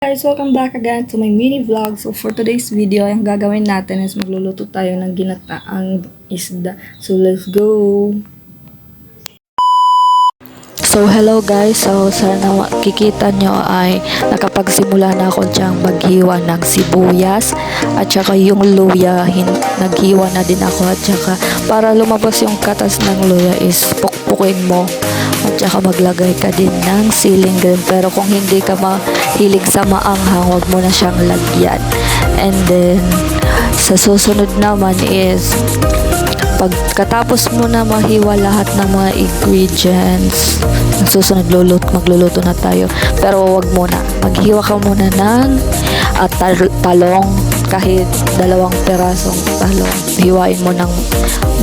Guys, welcome back again to my mini vlog. So for today's video, ang gagawin natin is magluluto tayo ng ginataang isda. So let's go! So hello guys, so sana makikita nyo ay nakapagsimula na ako dyang maghiwa ng sibuyas at saka yung luya, naghiwa na din ako at saka para lumabas yung katas ng luya is pukpukin mo at saka maglagay ka din ng siling green, pero kung hindi ka mahilig sa maanghang, wag mo na siyang lagyan. And then sa susunod naman is pagkatapos mo na mahiwa lahat ng mga ingredients, susunod magluluto na tayo. Pero wag muna, maghiwa ka muna ng talong, kahit 2 perasong talong. Hiwain mo ng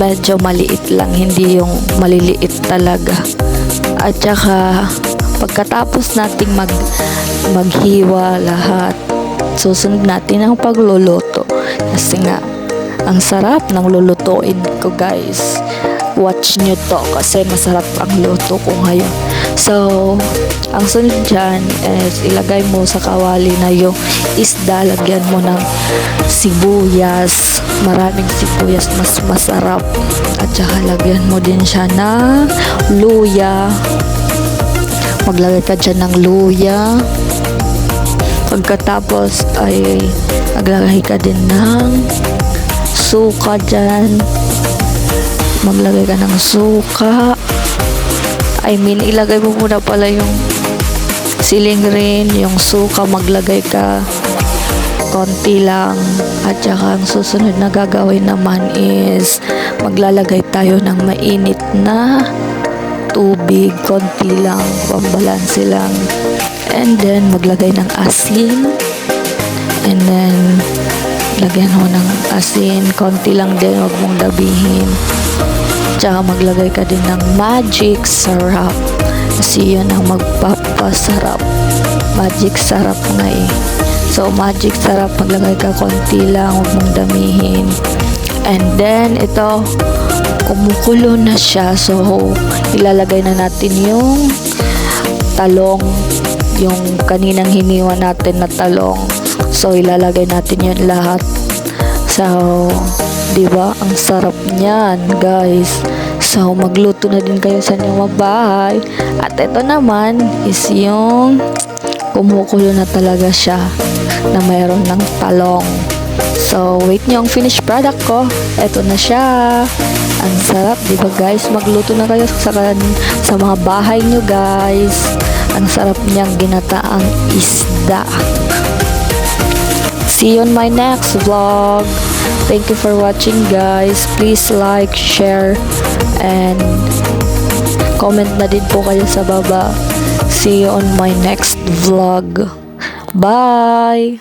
medyo maliit lang, hindi yung maliliit talaga. At saka pagkatapos nating maghiwa lahat, susunod natin ang pagluluto. Kasi nga ang sarap ng lulutuin ko guys. Watch nyo to kasi masarap ang luto ko ngayon. So, ang sunod dyan is ilagay mo sa kawali na yung isda. Lagyan mo ng sibuyas. Maraming sibuyas, mas masarap. At saka lagyan mo din siya ng luya. Maglagay ka dyan ng luya. Pagkatapos ay maglagay ka din ng suka dyan. Maglagay ka ng suka. Ilagay mo muna pala yung siling green, yung suka, maglagay ka konti lang. At saka ang susunod na gagawin naman is maglalagay tayo ng mainit na tubig, konti lang, pambalanse lang. And then maglagay ng asin. And then lagyan mo ng asin, konti lang din, huwag mong dabihin. Tsaka maglagay ka din ng magic sarap. Kasi yun ang magpapasarap. Magic sarap nga eh. So magic sarap, maglagay ka konti lang, huwag mong damihin. And then ito, kumukulo na siya. So ilalagay na natin yung talong, yung kaninang hiniwa natin na talong. So ilalagay natin yun lahat. So, diba? Ang sarap niyan, guys. So, magluto na din kayo sa inyong bahay. At ito naman is yung kumukulo na talaga siya na mayroon ng talong. So, wait nyo ang finished product ko. Ito na siya. Ang sarap, diba guys? Magluto na kayo sa mga bahay nyo, guys. Ang sarap niyang ginataang isda. See you on my next vlog. Thank you for watching guys. Please like, share, and comment na din po kayo sa baba. See you on my next vlog. Bye!